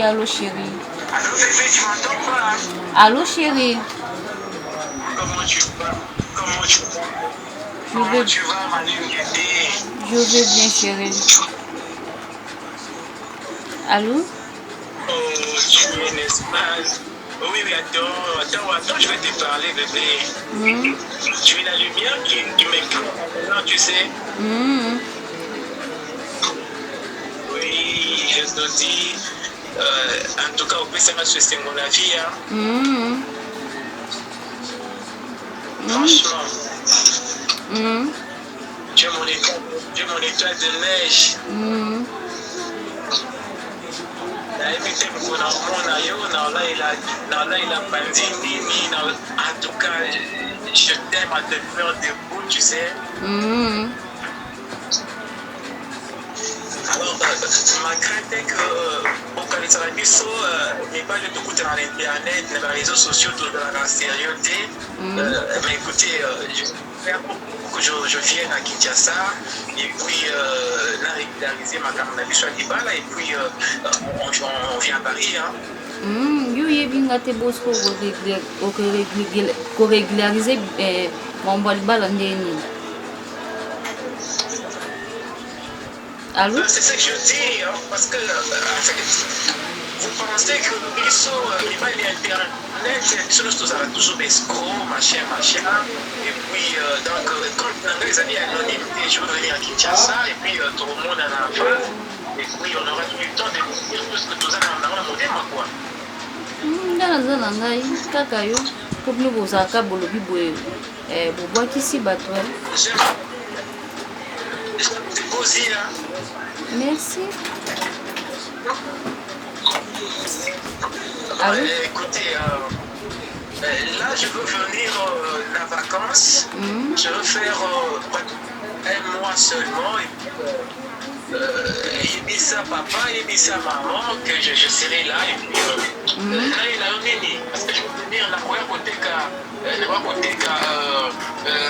allô chérie. Allô bébé, tu m'entends pas? Allô chérie. Comment tu vas? Comment tu vas? Comment tu vas, ma lumière? Je vais bien chérie. Allô? Oh, tu es, n'est-ce pas? Oui, attends, je vais te parler, bébé. Tu es la lumière qui m'éclaire maintenant, tu sais. Oui, je te dis, en tout cas, au plus, c'est mon avis. Hein. Franchement, tu es mon étoile de neige. En tout cas, je t'aime à te faire debout, tu sais. Alors, ma crainte est que au Canada, n'est pas de tout dans l'internet, dans les réseaux sociaux, dans la sérieuxité. Mais écoutez, je vais pour que je vienne à Kinshasa et puis là, régulariser ma carte d'habitude à Dibala et puis on vient à Paris. Hein. Yo yebinga te bosko ko régulariser mambo libala ndeni. Allô? C'est ce que je dis, hein, parce que en fait, vous pensez que ils sont Internet, nous avons toujours des escrocs, machin, et puis donc quand les amis anonymes, je veux venir à Kinshasa, et puis tout le monde en a affaire, et puis on aura tout le temps de dire tout ce que tout ça dans le modèle, quoi. Ndana ngai kaka yo kopno bozaka bolobi boye bobwakisi bato. Merci. Écoutez, là je veux venir la vacances. Je veux faire un mois seulement. Il dit ça papa, il dit ça maman, que je serai là. Et puis là il a amené. Parce que je veux venir la côté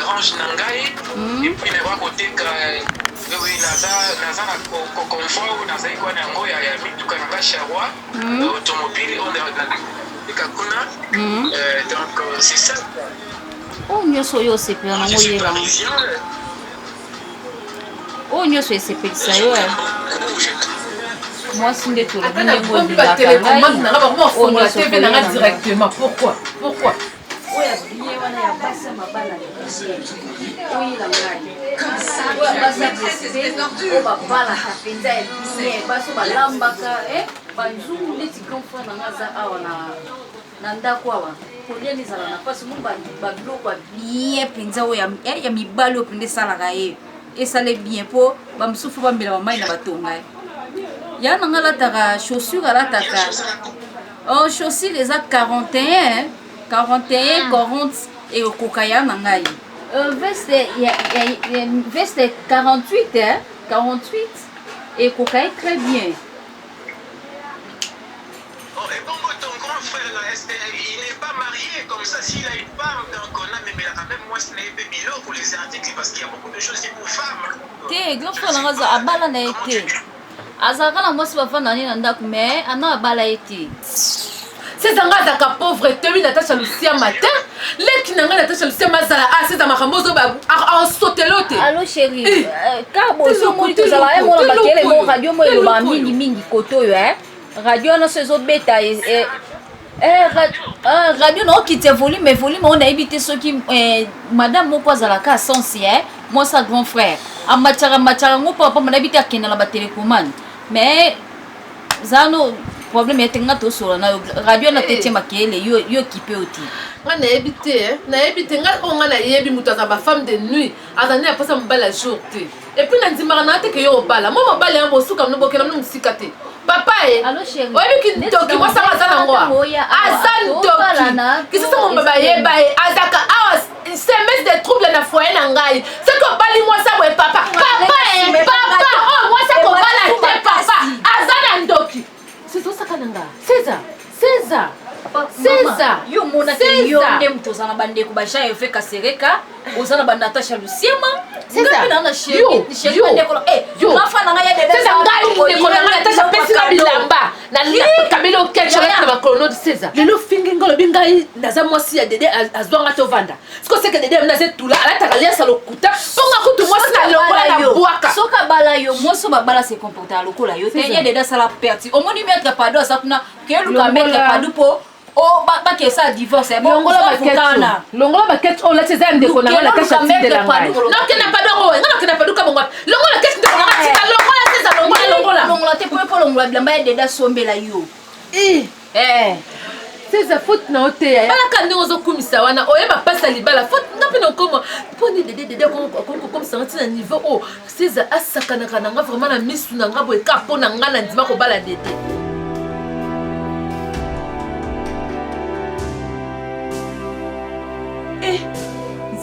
Range Nangai. Et puis la côté oui, naza confort ou naza iko nango ya mituka nanga charwa automobile on est kakuna donc c'est ça. Oh nyoso yo sepela nango yeba. Oh nyoso esepelisa yo. Moi si nde to le bingo de la télécommande nanga ba mo fongo la TV nanga directement. Pourquoi? Oya biye wana ya basa mabala. Oui la ngai. O babala penza bien baso balambaka banzungu neti grand frère nanga za awa na ndako awa kolia nizala na pasi mo babiloko bien penza oyo ya mibali oyo pende esalaka ye esale bien mpo bamosusu bambela bamai na batonga ye ya nanga alataka chaussure alataka chaussure eza 41 40 ekokoka ya na ngai veste 48 et cocaïne très bien. Oh, et bon, ton grand frère là, il n'est pas marié comme ça. S'il a une femme, donc on a même moi ce n'est pas bilo pour les articles parce qu'il y a beaucoup de choses pour femmes. Té, grand frère n'a pas abala na été. Azaka na moi c'est pas fan nani na ndako mais ana abala été. C'est un gars qui pauvre et terminé Natacha Lucia matin. Les qui n'ont pas Natacha Lucia mazala c'est un macamozo en sauté l'autre. Allô chérie, car bon so moi tout ça là moi la bakele mon radio moi le ba mingi koto yo radio na sezo beta radio non qui te volume mais volume on a évité ceux qui madame moko azalaka sens moi sa grand frère a matara ngo papa on a évité akena la ba télécommande mais zano problème est nga to solo na radio na tete makele yo kipe oti nga na ebité nga o nga na yebi mutu za ba femme de nuit azani apasa mbala jour te et puis na ndimara na te ke yo bala mo mobala yango suka no bokela no musika te papa allo chérie oyebi ki ndoki mo sanga za nango azan doki kisisa mo baba yeba azaka awa semestre de trouble na foyer na ngai c'est que bali moi ça boy papa oh moi ça ko bala te papa azana ndoki c'est ça kananga César yo mona te yo nde mtu ozana bande ko basha yo feka sereka ozana banda Natacha Luciema César, Ngai na chérie, chérie ndeko. L'enfant na ngai ya César ngai ndeko na ngai Natacha pesi na bilamba. Na kabelo ketcho na makolono de César. Lelo fingi ngolo bingai naza mwasi ya Dede azwanga tovanda. Siko seke Dede mna zetula alataka liasa lokuta. Ponga kutu mwasi na lokola na bwaka. Soka bala yo moso babala se comporter lokola yo. Tenye Dede sala perti. Omoni mettre pado sakuna keluka mettre pado po o ba ke sa divorce longola baket o la César ndeko na la Natacha tindela ngai. Non ke na pado ngo ngana ke na pado ka bonga. Longola ket ndeko na tika longola César longola te po longola bilamba ya Dede sombela yo. César faute na ote ya. Bala kande ozo kumisa wana oyeba pasa libala faute ngapi na komo poni Dede comme ça na niveau o César asakana kana nga vraiment na misu na ngabo eka pona nga na ndima ko bala Dede.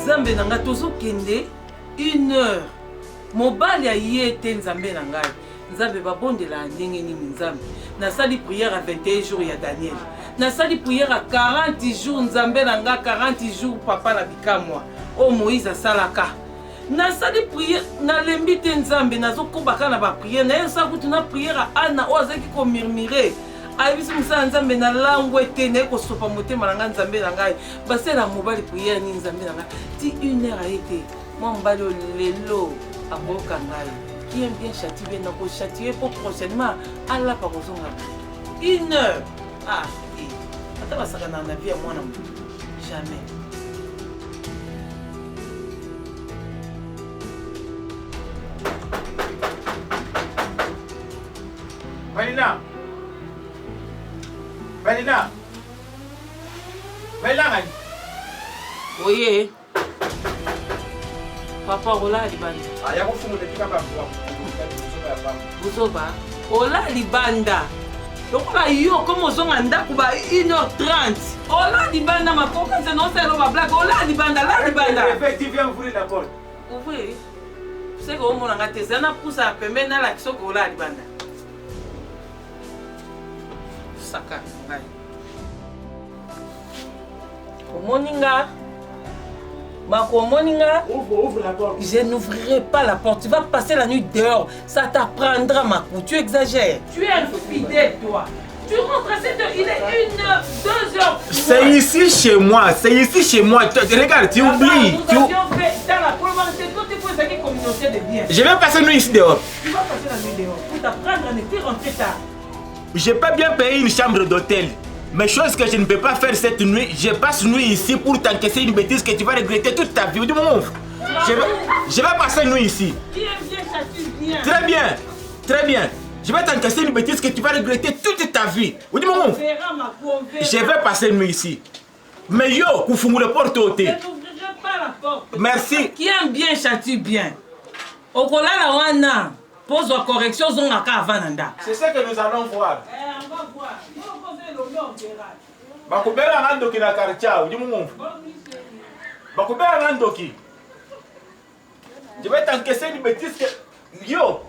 Nzambe na nga tozokende 1 heure mobali aye te nzambe na ngai nzambe babondela ndenge nini nzambe nasali prière à 21 jours ya Daniel nasali prière à 40 jours nzambe na nga 40 jours papa na bikamwa o Moïse asalaka nasali prière nalembi te nzambe nazokobaka na ba prière na yesa kutu na prière à Anna o azaki ko murmurer ayebisi mosala nzambe na langwe te naye kosopa motema na ngai nzambe na ngai basela mobali priere nini nzambe na ngai ti 1 heure aye te mwa mobali oyo lelo akoyoka ngai qui aime bien châtie bien nakochatue po prochainement alapa kozonga 1 heure ata basakana na vie ya mwana motu jamais. Valina, ngani? Oye. Papa ola libanda. Ya kufumu tika ba Buzoba. Ola libanda. Lokola yo comme ozonga ndako ba 1h30. Ola libanda makoka nze no selo ba blague. Ola libanda, la libanda. Effectivement ouvrir la porte. Ouvrir. C'est que omona ngate zana pousa pembe na la kisoko ola libanda. Saka ngai. Omoninga. Moninga. Ouvre la porte. Je n'ouvrirai pas la porte. Tu vas passer la nuit dehors. Ça t'apprendra ma coup. Tu exagères. Tu es infidèle, toi. Tu rentres à 7h. Il est 1h, 2h. C'est ici chez moi. C'est ici chez moi. Regarde, tu oublies. Nous avions fait dans la probabilité. Toi, tu peux faire une communauté de biens. Je vais passer la nuit ici dehors. Tu vas passer la nuit dehors. Pour t'apprendre à ne plus rentrer tard. Je peux bien payer une chambre d'hôtel. Mais chose que je ne peux pas faire cette nuit, je passe nuit ici pour t'encaisser une bêtise que tu vas regretter toute ta vie. Je vais passer nuit ici. Très bien, très bien. Je vais t'encaisser une bêtise que tu vas regretter toute ta vie. Je vais passer nuit ici. Mais yo, koufoumou le porte au thé. Je n'ouvrirai pas la porte. Merci. Qui aime bien châtie bien. Okola la wana. Pose la correction zonga ka avananda. C'est ça que nous allons voir. On va voir. Bakubela nandoki na karcha, udimu. Bakubela nandoki. Je vais t'encaisser une bêtise que yo.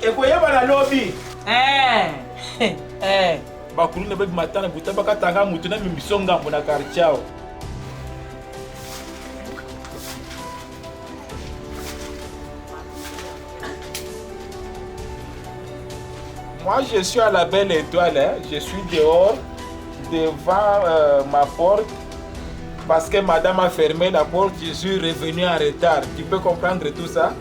Ekoyeba na lobby. Bakulu na bebi matana buta bakatanga mutu na mimisonga mbona karchao. Moi je suis à la Belle Étoile, hein. Je suis dehors devant ma porte parce que madame a fermé la porte, je suis revenu en retard. Tu peux comprendre tout ça?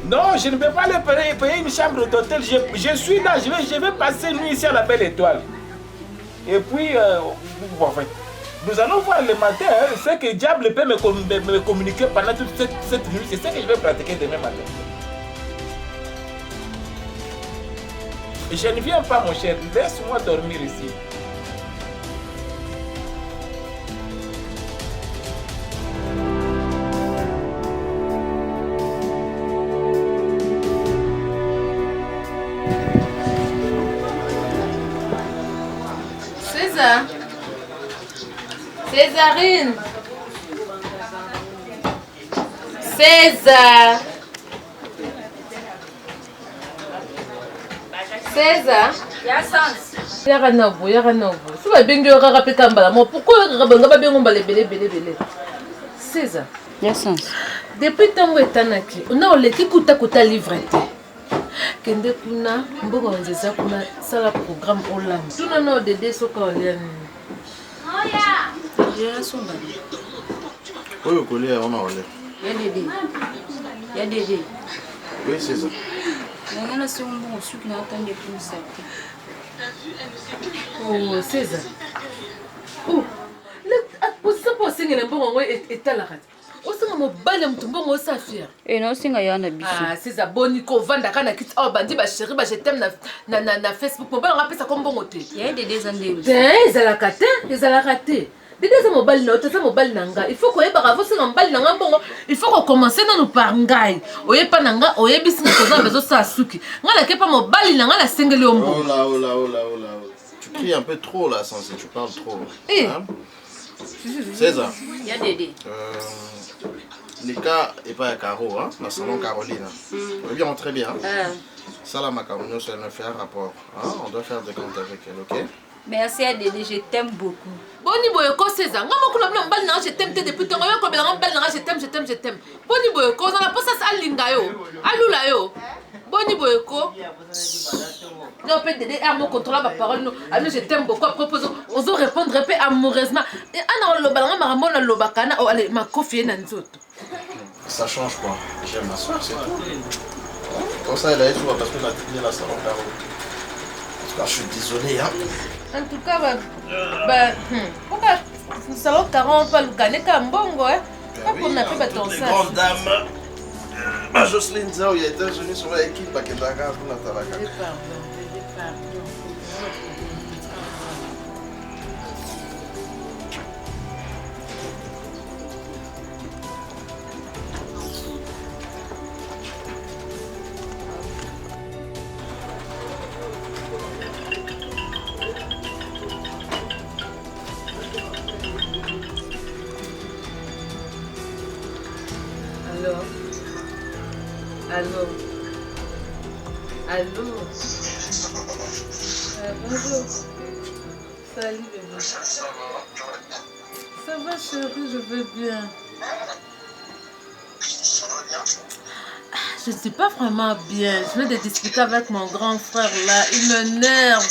Non, je ne peux pas le payer une chambre d'hôtel. Je suis là, je vais passer nuit ici à la Belle Étoile. Et puis, enfin, nous allons voir le matin, hein, ce que diable peut me communiquer pendant toute cette nuit. C'est ce que je vais pratiquer demain matin. Je ne viens pas, mon cher. Laisse-moi dormir ici. Césarine. César. César. Yaka novo. Si va bien que rapper kambala, moi pourquoi rabanga bien on va les belé. César. Yasans. Depuis tant que tanaki, on a le qui kuta livre. Kende kuna mboga onzeza kuna sala programme olam. Tuna no dede soka olian. Ya songa. Oyo kolia on a olé. Ya dede. Oui, c'est ça. Nangana si umbo suki na atande pour ça. Oh, César. Oh, ça pour single mbongo etalaka. Osinga mobali mtumbongo osafia. Non singa yana biso. Ah, César boni ko vanda kana kit oh bandi ba chéri ba je t'aime na Facebook mobali nga pesa ko mbongo te. Ya dede zande. Ezalaka te. Dede za mobali na otasa mobali nanga. Il faut ko yeba ka vosinga mobali nanga mbongo. Il faut ko commencer na no par ngai. Oyepa nanga oyebisi ko za bezo sa suki. Nga na kepa mobali nanga na sengeli ombo. Oh là. Tu cries un peu trop là, Sensé, tu parles trop. Hein? César. Ya dede. Les cas et pas à Caro, hein? Dans le salon Caroline. On bien très bien. Ça là, ma Caroline, ça nous fait un rapport. Hein? On doit faire des comptes avec elle, ok? Merci à Dédé, je t'aime beaucoup. Boni boyoko César, nga moko na mbali na je t'aime te depuis ton yo ko bela mbali na je t'aime. Boni boyoko na posa sa linga yo. Alula yo. Boni boyoko. Non peut Dédé mon contrôle ma parole non. Ami je t'aime beaucoup à propos on zo répondre un peu amoureusement. Et ana lo balanga marambo na lo bakana o allez ma coffee na nzoto. Ça change quoi? J'aime m'asseoir, c'est tout. Comme ça, elle a été parce que la télé, la salon Caro. En tout cas, je suis désolé, hein. En tout cas, pourquoi le salon 40 pas le gagner comme bongo, hein? Pas pour n'a pas ton ça. Grande dame. Ma Jocelyne Zao, il y a États-Unis sur l'équipe, qui est d'accord pour la talaka. Pardon. Allô. Bonjour. Salut bébé. Ça va chérie, je vais bien. Je ne suis pas vraiment bien. Je viens de discuter avec mon grand frère là. Il m'énerve.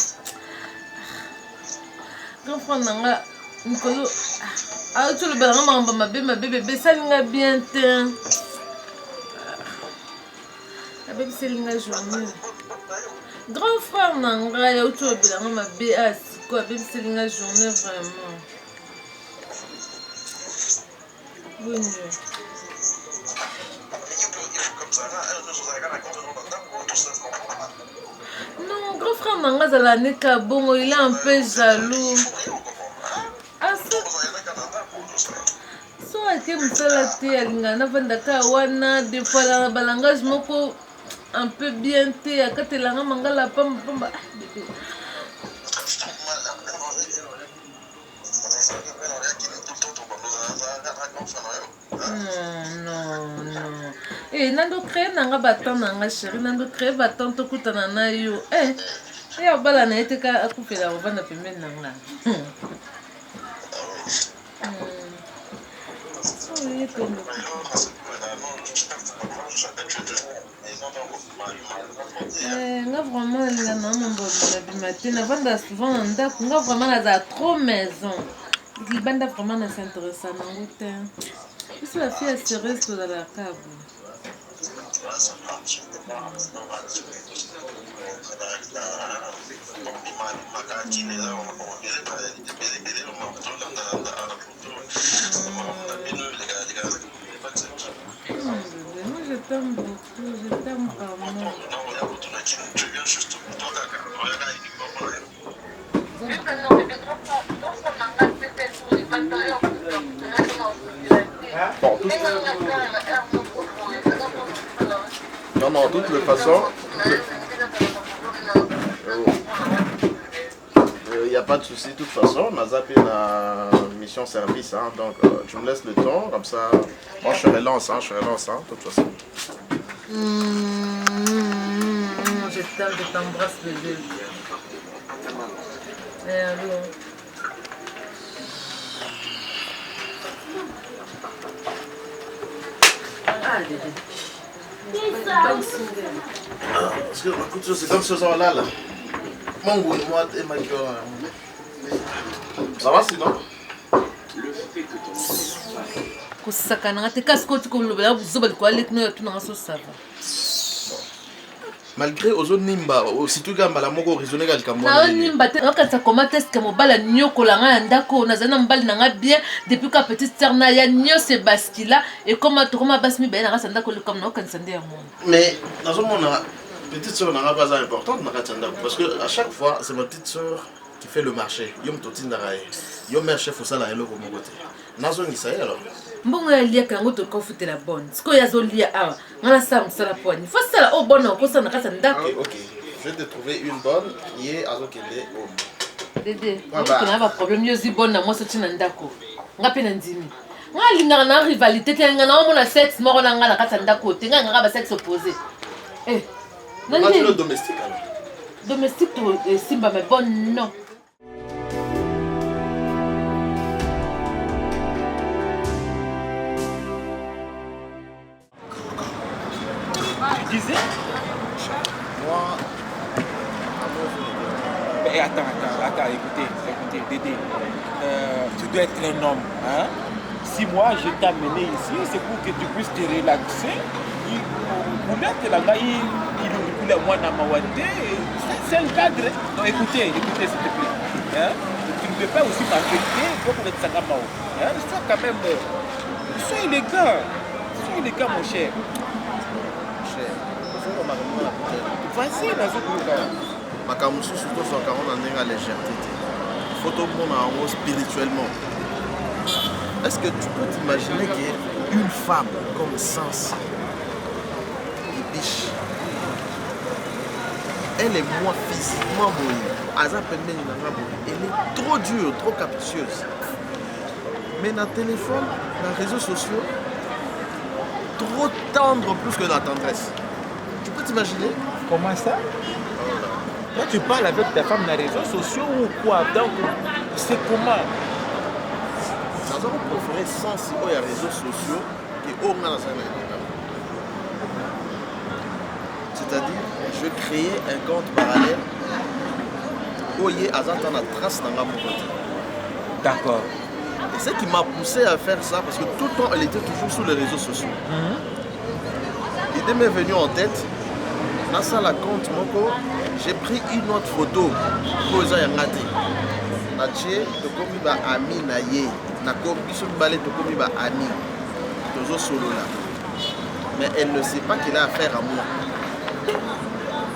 Grand frère Nanga, Nicolo. Ah, tu le bel ma bébé, ça l'a bien teint. Avec Céline journée. Grand frère Nanga, il y a autre chose, ma BS, quoi, avec Céline journée vraiment. Oui, non, grand frère Nanga, il est un peu jaloux. Ah, ça. Soit que musala te alingana vandaka wana des fois la balangage moko un peu bien te akatelanga mangala pamba bébé. Non. Eh nando créer nanga batan nanga chérie nando créer batan to kutana na yo. Ya bala na eteka akufela vana pembeni nanga. Nga vraiment il na mambo la matin avant de souvent anda nga vraiment na trop maison il banda vraiment na s'intéresse à mon terre c'est la fille sérieuse dans la cave. Moi je t'aime beaucoup, je t'aime vraiment. Non, de toute façon, il n'y a pas de souci. De toute façon, on a zappé la mission service, hein, donc tu me laisses le temps, comme ça, moi je relance, de toute façon. Je t'embrasse bébé. Allô. Ah bébé. Parce que c'est comme ce soir-là, là. Mon goût, moi et ma gueule. Ça va sinon? Malgré aux autres nimba, aussitôt que la moko raisonner quelqu'un moi. Nimba te okatsa comment est-ce que mobala nyokola nga ndako nazana mbali nanga bien depuis que petite sœur na ya nyo se baskila et comment to comment basmi ben nga sanda ko comme no kanisa ndé ya monde. Mais dans ce monde petite sœur n'a pas importante na katanda parce que à chaque fois c'est ma petite sœur qui fait le marché. Yom totinda raé. Yom mère chef au sala elo ko mokote. Nazo ni ça alors. Mbongo ya lia kango to kofuté la bonne. Siko ya zo lia awa. Ngana sa msala poani. Faut ça au bonne ko sa na kasa ndako. OK. Je vais te trouver une bonne qui est azo kende au. Dédé, on a pas problème yozi bonne na moi so tina ndako. Ngape na ndimi. Nga linga na rivalité te nga na mona sexe moko na nga na kasa ndako te nga nga ba sexe opposé. Eh. Nani le domestique alors? Domestique to simba mais bonne non. Tu disais? Moi. Mais attends, écoutez, Dédé. Tu dois être un homme. Hein? Si moi je t'ai amené ici, c'est pour que tu puisses te relaxer. C'est un cadre. Donc écoutez s'il te plaît. Hein? Tu ne peux pas aussi m'affecter pour être Sagamao. Hein? Sois quand même. Sois élégant, mon cher. Vas-y, dans ce groupe. Makamusu surtout sur 40 ans de légèreté. Il faut tout le monde en haut spirituellement. Est-ce que tu peux t'imaginer qu'une femme comme Sans et biche, elle est moins physiquement bonne, elle est trop dure, trop capricieuse. Mais dans le téléphone, dans les réseaux sociaux, trop tendre plus que la tendresse. Tu peux t'imaginer? Comment ça? Toi tu parles avec ta femme dans les réseaux sociaux ou quoi? Donc c'est comment? Nous avons préféré sans les réseaux sociaux que au moins c'est-à-dire, je créais un compte parallèle où il y a la trace dans ma côté. D'accord. Et ce qui m'a poussé à faire ça, parce que tout le temps, elle était toujours sur les réseaux sociaux. L'idée m'est venue en tête. Dans ça, la compte, j'ai pris une autre photo pour les Yangati. Naché, de comme il va ami naïe. Na comme il se balait de comme il va ami. Toujours solo là. Mais elle ne sait pas qu'il a affaire à moi.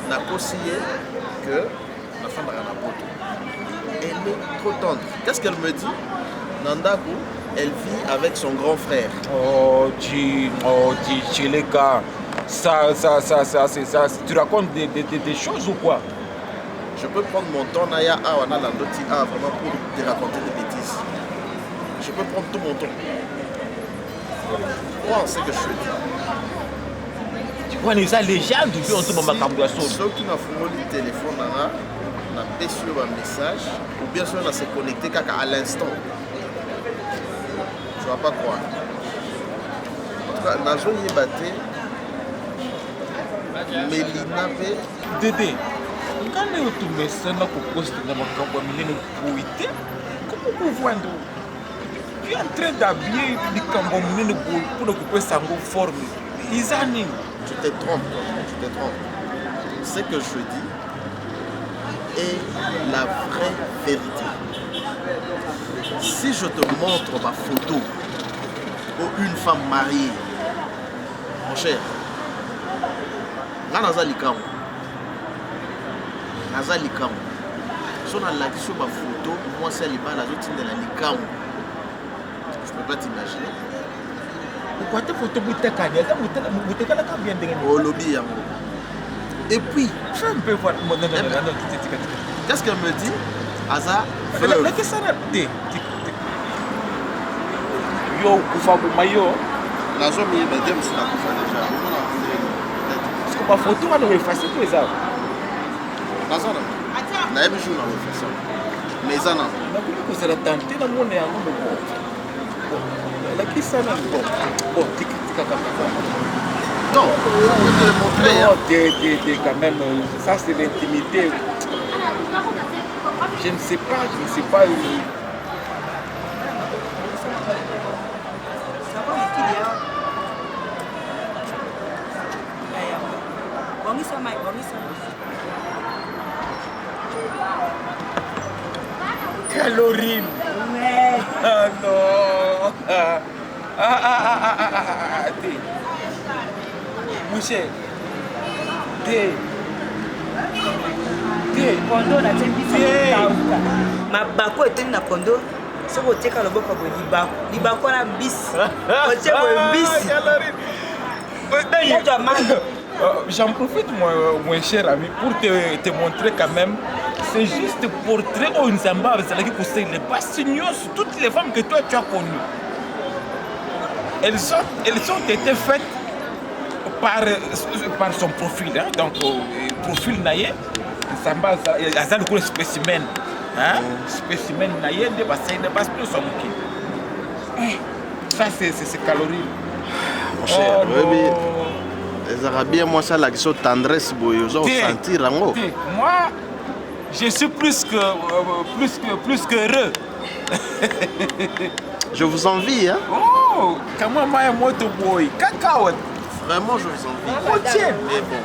N'a conseillé que la femme a la photo. Elle est trop tendre. Qu'est-ce qu'elle me dit? Nandaku, elle vit avec son grand frère. Oh, chez les gars. Ça, tu racontes des choses ou quoi? Je peux prendre mon temps, Naya, vraiment pour te raconter des bêtises. Je peux prendre tout mon temps. Moi, on sait que je suis. Tu vois, les gens, les gens, du coup, on se met à ceux qui n'ont pas le téléphone, on a sur un message, ou bien sûr, on s'est connecté à l'instant. Tu ne vas pas croire. En tout cas, Najo y est battu. Mélina P. Dédé, quand on est message pour poster dans ma campagne, comment vous voyez? Tu es en train d'habiller les campagnes pour occuper sa forme. Ils en ont. Tu te trompes, tu te trompes. Ce que je dis est la vraie vérité. Si je te montre ma photo ou une femme mariée, mon cher, Nazalikamu. Si on a la sur ma photo, moi c'est les balles, je ne peux pas t'imaginer. Pourquoi ta photo au lobby. Et puis, je ne peux voir mon qu'est-ce qu'elle me dit? Aza, yo kufa kumayo. Nazo mi bedem sina kufa déjà. Parce que ma photo va nous effacer tous les arbres. Nazo na yebi jour na reflexion. Mais ça non. Na ko c'est la tenter na mona yango bon. La qui ça na bon. Bon, tika kaka. Non, ça peut te le montrer. Non, quand même, ça c'est l'intimité. Je ne sais pas. Calories. Ouais. Ah non. Mouché. Kondo na tembisa mabako eteni na kondo soko oteka loboko boye libako na bisi otie boye bisi J'en profite, mon cher ami, pour te montrer quand même. C'est juste portrait au Nzamba, c'est là qui conseille les bassignos, toutes les femmes que toi tu as connues. Elles ont été faites par son profil, hein? Donc profil naïe, Nzamba, il y a le spécimen, hein? Spécimen naïe, des bassins, des bassins, sont ça c'est calories. Mon cher, les Arabiens, moi, ça, la question de tendresse, ils ont senti rango. Moi, je suis plus que heureux. Je vous envie, hein? Oh, comment moi, moi, te boy, cacao. Vraiment, je vous envie. Oh, tiens. Mais bon.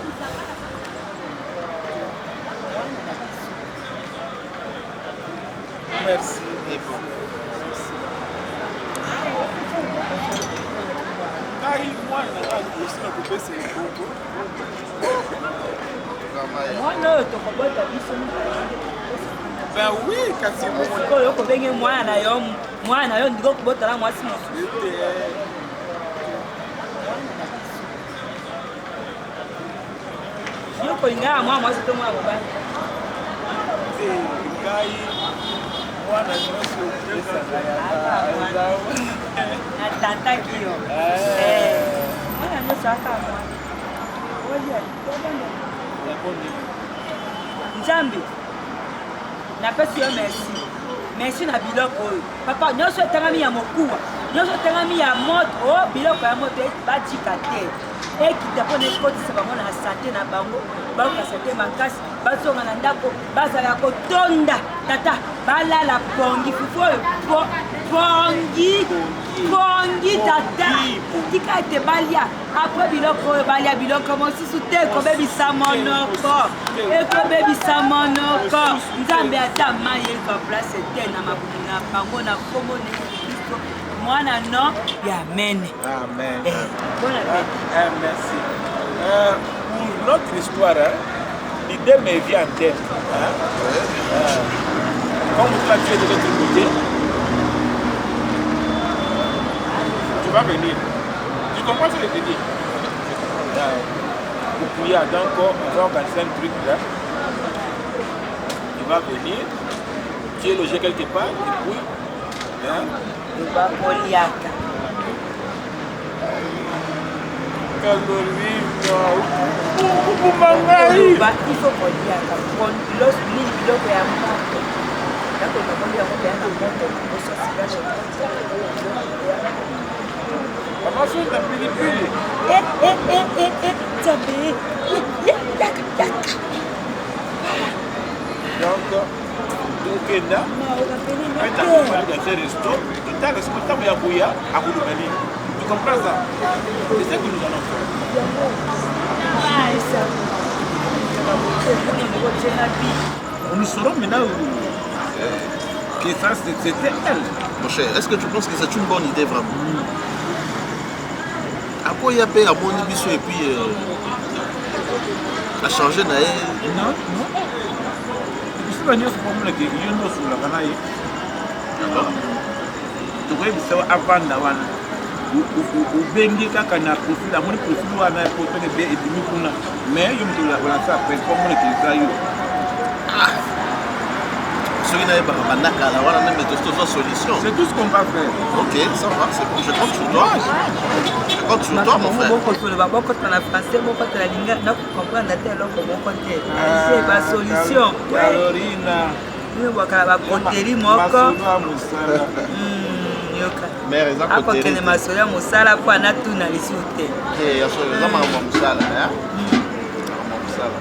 Merci. Mais bon. Ben oui, quasiment. oyo kobenge mwana na yo ndiko kobotala mwasi mosusu yo kolingaka mwana mwasi to mwana mobali Mwana nyonso natantaki yo mwana nyonso aka mwana nzambe napesi yo merci na biloko oyo papa nyonso etangami ya mokuwa nyonso etangami ya moto biloko ya moto bajika te ekita mpona ekotisa bango na sante na bango bayoka sante makasi bazonga na ndako bazala kotonda tata balala pongi fufu oyo pongi tata tika ete balia apres biloko oyo balia biloko mosusu te ekobebisa monoko nzambe ata mai eka place te na mabumu na bango na kombo na Kristo mwana no ya mene. Amen. Bonne appétit. Merci. Pour notre histoire, l'idée me vient en tête. Comme toi tu es de l'autre côté, tu vas venir. Tu comprends ce que je te dis? Donc on va organiser un truc là. Tu vas venir, tu es logé quelque part, et puis bakoliaka ifo koliaka nini biloko ya moto nakonakondi yango beya na moto nzambe Kenda, tu comprends ça? C'est ça que nous allons faire. Nous saurons maintenant que ça c'était elle. Mon cher, est-ce que tu penses que c'est une bonne idée vraiment? À quoi il y a payé à mon émission et puis à changer d'ailleurs? Non. Nyonso pomona ke yo nyonso la kana ye to ko bisa avanda wana ubengi kaka na profil amoni profil wana ko to be edimi kuna mais yo mto la wana sa pe pomona ke za yo soki nayebaka bandakala wana na méthode tozwa solution. C'est tout ce qu'on va faire. Ok, ça va, c'est bon, je compte sur toi. Je compte sur toi, mon frère. Beaucoup de français, beaucoup de la langue, n'a pas compris la tête, l'autre beaucoup de c'est ma solution. Carolina. Nous voyons la coterie moko. Mais raison que tu es masoya musala kwa na tuna lisute. Ok, ya so zama musala, hein. Musala.